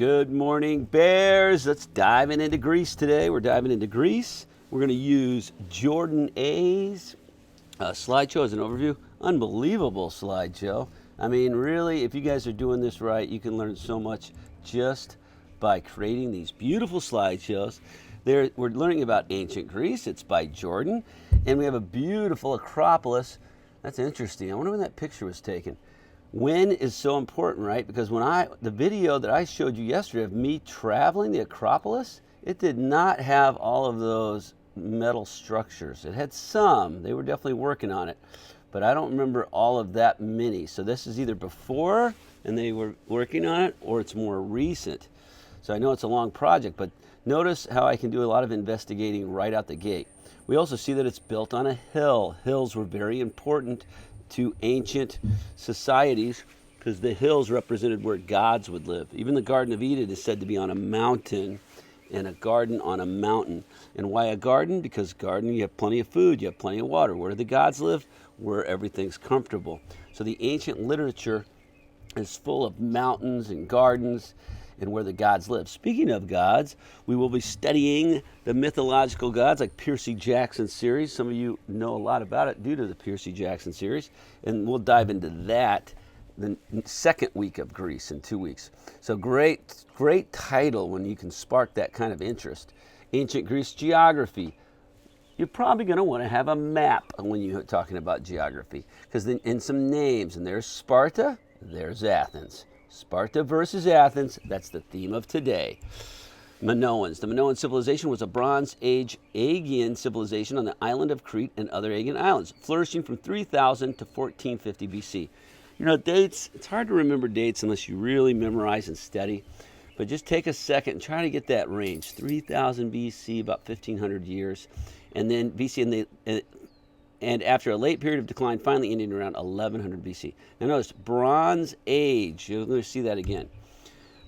Good morning, bears. Let's dive into Greece today. We're diving into Greece. We're going to use Jordan A's slideshow as an overview. Unbelievable slideshow. I mean, really, if you guys are doing this right, you can learn so much just by creating these beautiful slideshows. We're learning about ancient Greece. It's by Jordan. And we have a beautiful Acropolis. That's interesting. I wonder when that picture was taken. When is so important, right? Because the video that I showed you yesterday of me traveling the Acropolis, it did not have all of those metal structures. It had some. They were definitely working on it. But I don't remember all of that many. So this is either before and they were working on it, or it's more recent. So I know it's a long project, but notice how I can do a lot of investigating right out the gate. We also see that it's built on a hill. Hills were very important to ancient societies because the hills represented where gods would live. Even the Garden of Eden is said to be on a mountain, and a garden on a mountain. And why a garden? Because garden, you have plenty of food, you have plenty of water. Where do the gods live? Where everything's comfortable. So the ancient literature is full of mountains and gardens and where the gods live. Speaking of gods, we will be studying the mythological gods like Percy Jackson series. Some of you know a lot about it due to the Percy Jackson series, and we'll dive into that the second week of Greece in 2 weeks. So great title when you can spark that kind of interest. Ancient Greece geography. You're probably going to want to have a map when you're talking about geography, because then in some names, and there's Sparta, there's Athens. Sparta versus Athens, that's the theme of today. Minoans. The Minoan Civilization was a Bronze Age Aegean civilization on the island of Crete and other Aegean islands, flourishing from 3000 to 1450 BC. You know, dates, it's hard to remember dates unless you really memorize and study, but just take a second and try to get that range. 3000 BC, about 1500 years, and then BC, and after a late period of decline, finally ending around 1100 BC. Now notice, Bronze Age. You're going to see that again.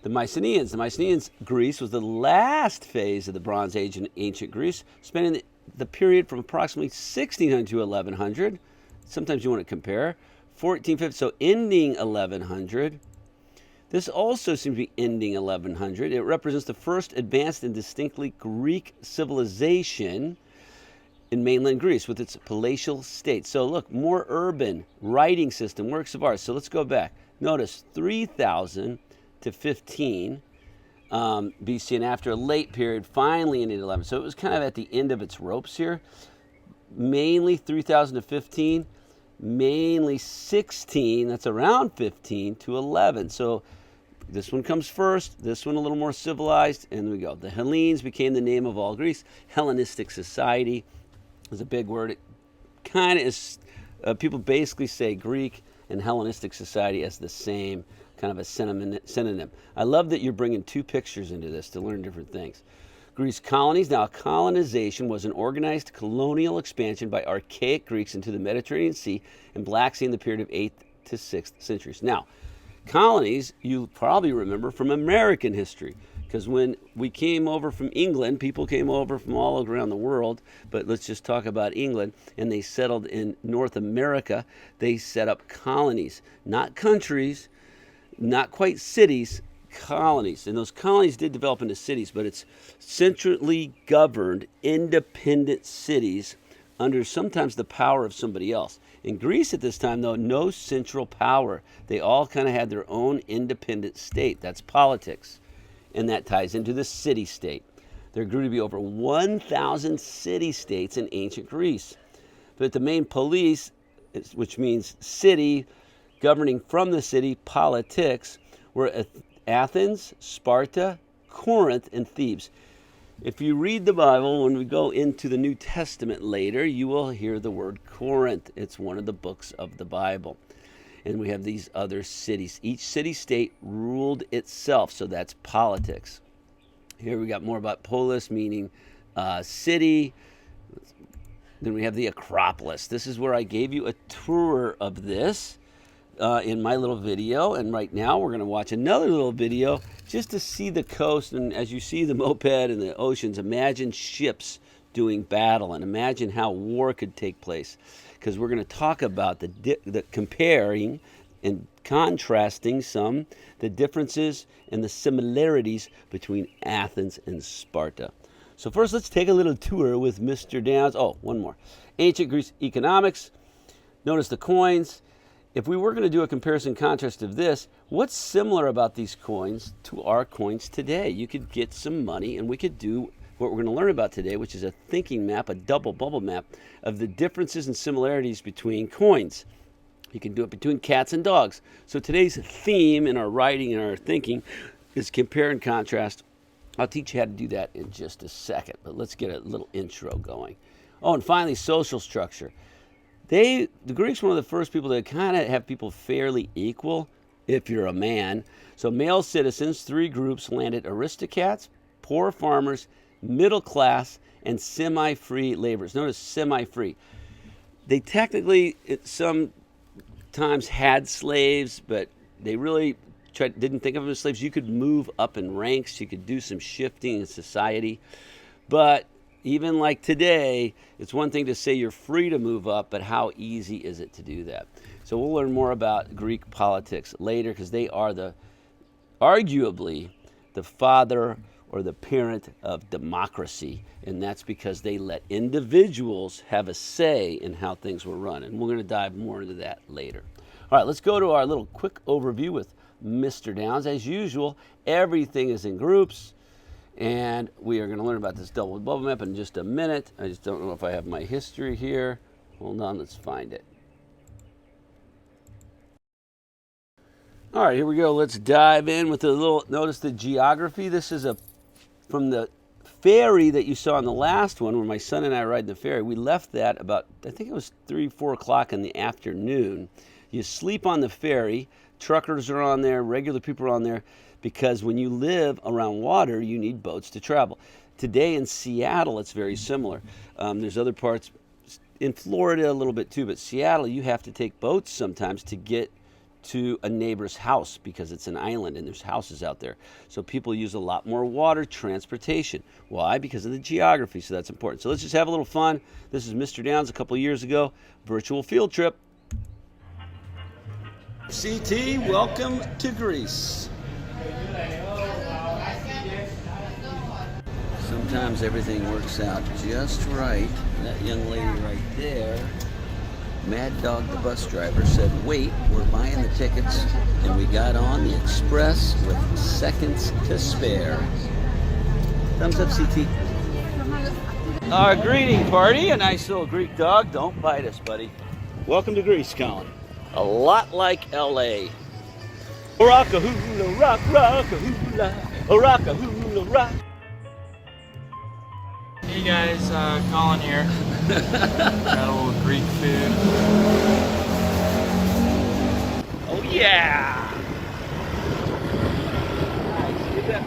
The Mycenaeans, Greece was the last phase of the Bronze Age in ancient Greece, spanning the period from approximately 1600 to 1100. Sometimes you want to compare. 1450, so ending 1100. This also seems to be ending 1100. It represents the first advanced and distinctly Greek civilization in mainland Greece with its palatial state. So look, more urban, writing system, works of art. So let's go back. Notice 3000 to 15 BC, and after a late period, finally ended 11. So it was kind of at the end of its ropes here. Mainly 3000 to 15, mainly 16, that's around 15 to 11. So this one comes first, this one a little more civilized, and we go. The Hellenes became the name of all Greece. Hellenistic society is a big word. It kind of is, people basically say Greek and Hellenistic society as the same, kind of a synonym. I love that you're bringing two pictures into this to learn different things. Greece colonies. Now, colonization was an organized colonial expansion by archaic Greeks into the Mediterranean Sea and Black Sea in the period of 8th to 6th centuries. Now, colonies, you probably remember from American history, because when we came over from England, people came over from all around the world, but let's just talk about England, and they settled in North America. They set up colonies, not countries, not quite cities, colonies. And those colonies did develop into cities, but it's centrally governed, independent cities under sometimes the power of somebody else. In Greece at this time, though, no central power. They all kind of had their own independent state. That's politics. And that ties into the city-state. There grew to be over 1,000 city-states in ancient Greece. But the main police, which means city, governing from the city, politics, were Athens, Sparta, Corinth, and Thebes. If you read the Bible, when we go into the New Testament later, you will hear the word Corinth. It's one of the books of the Bible. And we have these other cities. Each city-state ruled itself, so that's politics. Here we got more about polis, meaning city. Then we have the Acropolis. This is where I gave you a tour of this in my little video. And right now we're going to watch another little video just to see the coast. And as you see the moped and the oceans, imagine ships doing battle and imagine how war could take place. Because we're going to talk about the comparing and contrasting the differences and the similarities between Athens and Sparta. So first, let's take a little tour with Mr. Downs. Oh, one more. Ancient Greece economics. Notice the coins. If we were going to do a comparison contrast of this, what's similar about these coins to our coins today? You could get some money, and we could do what we're going to learn about today, which is a thinking map, a double bubble map of the differences and similarities between coins. You can do it between cats and dogs. So today's theme in our writing and our thinking is compare and contrast. I'll teach you how to do that in just a second, but let's get a little intro going. Oh, and finally, social structure. The Greeks were one of the first people to kind of have people fairly equal if you're a man. So male citizens, 3 groups landed: aristocrats, poor farmers, middle class, and semi-free laborers. Notice semi-free. They technically sometimes had slaves, but they really didn't think of them as slaves. You could move up in ranks. You could do some shifting in society. But even like today, it's one thing to say you're free to move up, but how easy is it to do that? So we'll learn more about Greek politics later, because they are arguably the father or the parent of democracy, and that's because they let individuals have a say in how things were run, and we're going to dive more into that later. All right, let's go to our little quick overview with Mr. Downs. As usual, everything is in groups, and we are going to learn about this double bubble map in just a minute. I just don't know if I have my history here. Hold on, let's find it. All right, here we go. Let's dive in with a little, notice the geography. This is from the ferry that you saw in the last one, where my son and I ride the ferry. We left that about, I think it was 3, 4 o'clock in the afternoon. You sleep on the ferry. Truckers are on there. Regular people are on there, because when you live around water, you need boats to travel. Today in Seattle, it's very similar. There's other parts in Florida a little bit too, but Seattle, you have to take boats sometimes to get to a neighbor's house, because it's an island and there's houses out there. So people use a lot more water transportation. Why? Because of the geography, so that's important. So let's just have a little fun. This is Mr. Downs a couple of years ago, virtual field trip. CT, welcome to Greece. Sometimes everything works out just right. That young lady right there, Mad Dog the bus driver, said, wait, we're buying the tickets, and we got on the express with seconds to spare. Thumbs up, CT. Our greeting party, a nice little Greek dog. Don't bite us, buddy. Welcome to Greece, Colin. A lot like LA. Rock-a-hula, rock, rock-a-hula, rock-a-hula, rock. Hey guys, Colin here. Got a little Greek food. Oh yeah! Nice, get that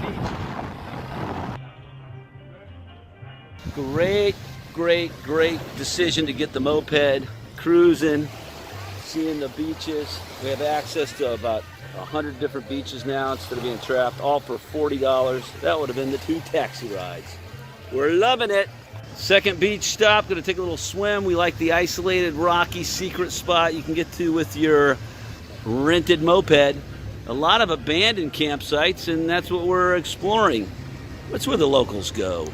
beach. Great decision to get the moped, cruising, seeing the beaches. We have access to about 100 different beaches now instead of being trapped, all for $40. That would have been the 2 taxi rides. We're loving it. Second beach stop, gonna take a little swim. We like the isolated, rocky, secret spot you can get to with your rented moped. A lot of abandoned campsites, and that's what we're exploring. That's where the locals go.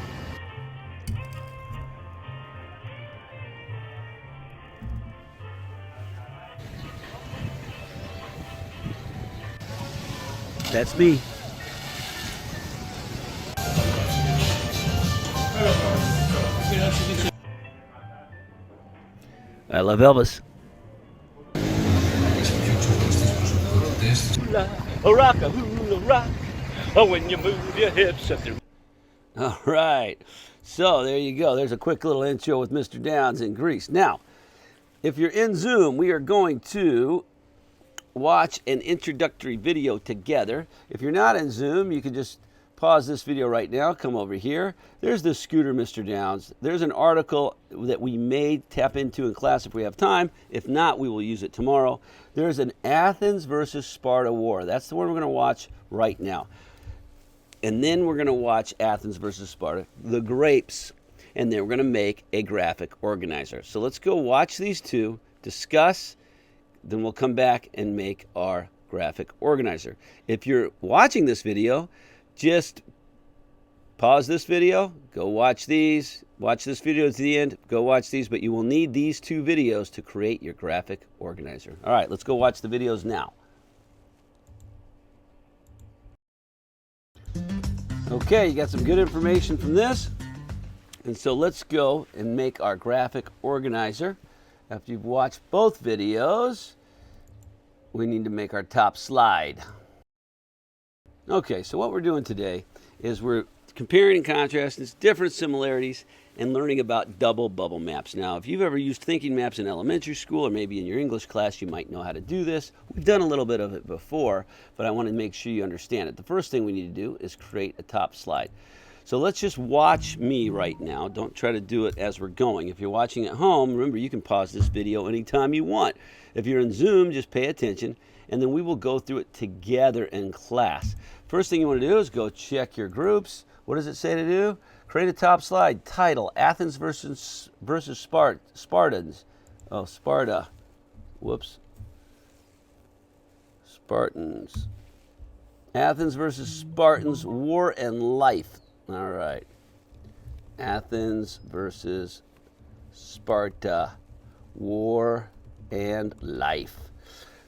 That's me. I love Elvis. Rock-a-hula rock. Oh, when you move your hips up there. All right. So there you go. There's a quick little intro with Mr. Downs in Greece. Now, if you're in Zoom, we are going to watch an introductory video together. If you're not in Zoom, you can just pause this video right now, come over here. There's the scooter, Mr. Downs. There's an article that we may tap into in class if we have time. If not, we will use it tomorrow. There's an Athens versus Sparta war. That's the one we're going to watch right now. And then we're going to watch Athens versus Sparta, the grapes, and then we're going to make a graphic organizer. So let's go watch these two, discuss, then we'll come back and make our graphic organizer. If you're watching this video, just pause this video, go watch these, watch this video to the end, go watch these, but you will need these 2 videos to create your graphic organizer. All right, let's go watch the videos now. Okay, you got some good information from this. And so let's go and make our graphic organizer. After you've watched both videos, we need to make our top slide. Okay, so what we're doing today is we're comparing and contrasting different similarities and learning about double bubble maps. Now, if you've ever used thinking maps in elementary school or maybe in your English class, you might know how to do this. We've done a little bit of it before, but I want to make sure you understand it. The first thing we need to do is create a top slide. So let's just watch me right now. Don't try to do it as we're going. If you're watching at home, remember you can pause this video anytime you want. If you're in Zoom, just pay attention, and then we will go through it together in class. First thing you want to do is go check your groups. What does it say to do? Create a top slide. Title, Athens versus Spartans. Oh, Sparta. Whoops. Spartans. Athens versus Spartans, war and life. All right. Athens versus Sparta, war and life.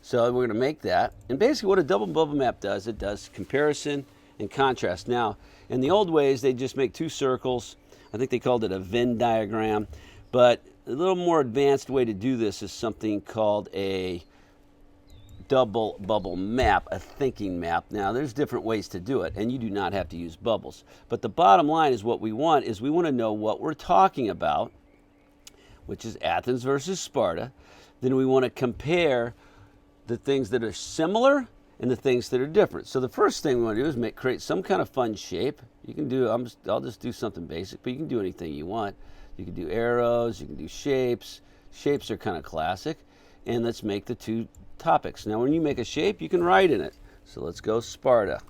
So we're going to make that. And basically what a double bubble map does, it does comparison and contrast. Now, in the old ways, they just make 2 circles. I think they called it a Venn diagram. But a little more advanced way to do this is something called a double bubble map, a thinking map. Now, there's different ways to do it, and you do not have to use bubbles. But the bottom line is what we want to know what we're talking about, which is Athens versus Sparta. Then we want to compare the things that are similar and the things that are different. So the first thing we want to do is create some kind of fun shape. You can do, I'll just do something basic, but you can do anything you want. You can do arrows, you can do shapes. Shapes are kind of classic. And let's make the 2 topics. Now, when you make a shape, you can write in it. So let's go Sparta.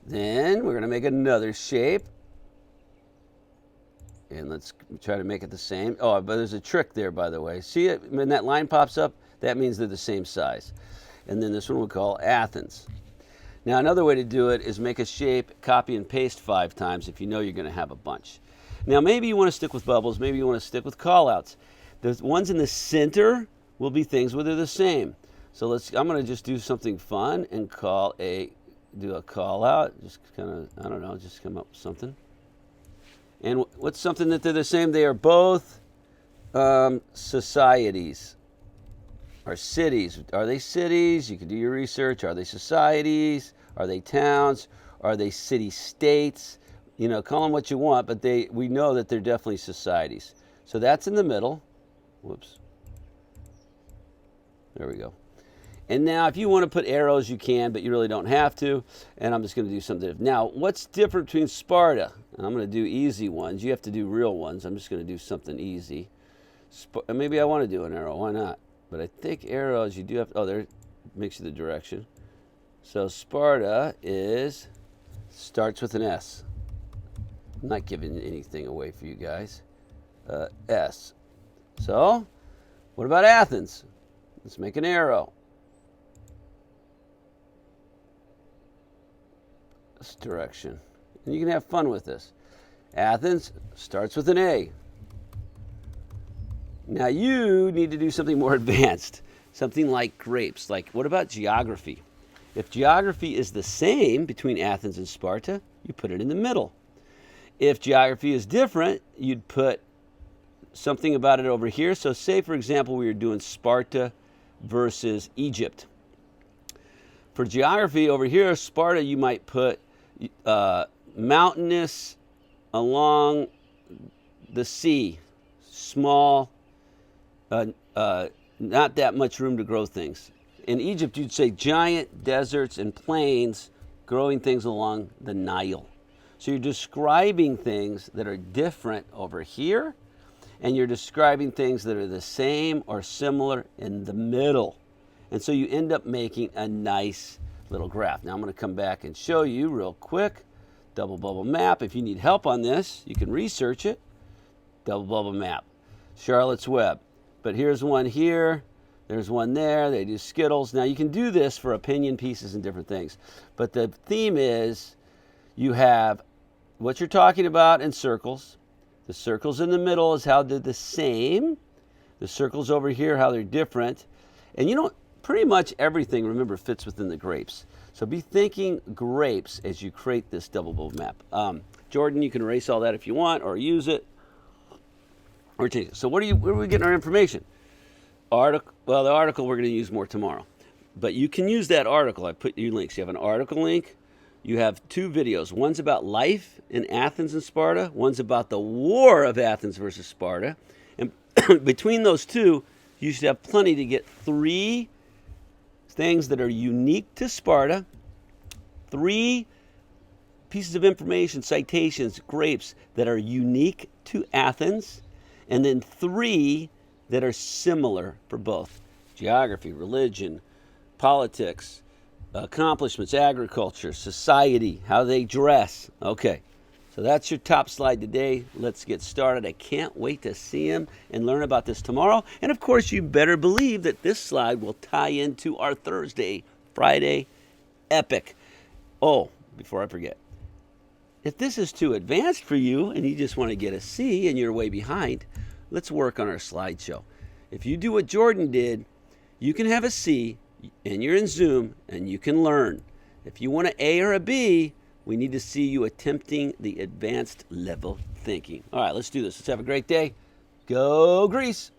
Then we're going to make another shape. And let's try to make it the same. Oh, but there's a trick there, by the way. See it? When that line pops up, that means they're the same size. And then this one we'll call Athens. Now, another way to do it is make a shape, copy and paste 5 times if you know you're going to have a bunch. Now, maybe you want to stick with bubbles. Maybe you want to stick with callouts. The ones in the center will be things where they're the same. So I'm going to just do something fun and do a call out. Just kind of, I don't know, just come up with something. And what's something that they're the same? They are both societies or cities. Are they cities? You can do your research. Are they societies? Are they towns? Are they city-states? You know, call them what you want, but we know that they're definitely societies. So that's in the middle. Whoops. There we go. And now if you want to put arrows, you can, but you really don't have to. And I'm just going to do something. Now, what's different between Sparta? And I'm going to do easy ones. You have to do real ones. I'm just going to do something easy. Maybe I want to do an arrow. Why not? But I think arrows, you do have to, oh, there, makes you the direction. So Sparta starts with an S. I'm not giving anything away for you guys. S. So, what about Athens? Let's make an arrow. This direction. And you can have fun with this. Athens starts with an A. Now you need to do something more advanced. Something like grapes. Like, what about geography? If geography is the same between Athens and Sparta, you put it in the middle. If geography is different, you'd put something about it over here. So say, for example, we were doing Sparta versus Egypt. For geography over here, Sparta, you might put mountainous along the sea, small, not that much room to grow things. In Egypt, you'd say giant deserts and plains growing things along the Nile. So you're describing things that are different over here, and you're describing things that are the same or similar in the middle. And so you end up making a nice little graph. Now I'm going to come back and show you real quick. Double bubble map. If you need help on this, you can research it. Double bubble map. Charlotte's Web. But here's one here There's one there. They do Skittles. Now, you can do this for opinion pieces and different things. But the theme is you have what you're talking about in circles. The circles in the middle is how they're the same. The circles over here, how they're different. And pretty much everything, remember, fits within the grapes. So be thinking grapes as you create this double bow map. Jordan, you can erase all that if you want, or use it, or change it. So where are we getting our information? Well, the article we're going to use more tomorrow. But you can use that article. I put you links. You have an article link. You have 2 videos. One's about life in Athens and Sparta. One's about the war of Athens versus Sparta. And between those 2, you should have plenty to get 3 things that are unique to Sparta, 3 pieces of information, citations, grapes that are unique to Athens, and then 3 that are similar for both geography, religion, politics, accomplishments, agriculture, society, how they dress. Okay, so that's your top slide today. Let's get started. I can't wait to see him and learn about this tomorrow. And of course, you better believe that this slide will tie into our Thursday, Friday epic. Oh, before I forget, if this is too advanced for you and you just want to get a C and you're way behind, let's work on our slideshow. If you do what Jordan did, you can have a C and you're in Zoom and you can learn. If you want an A or a B, we need to see you attempting the advanced level thinking. All right, let's do this. Let's have a great day. Go Greece.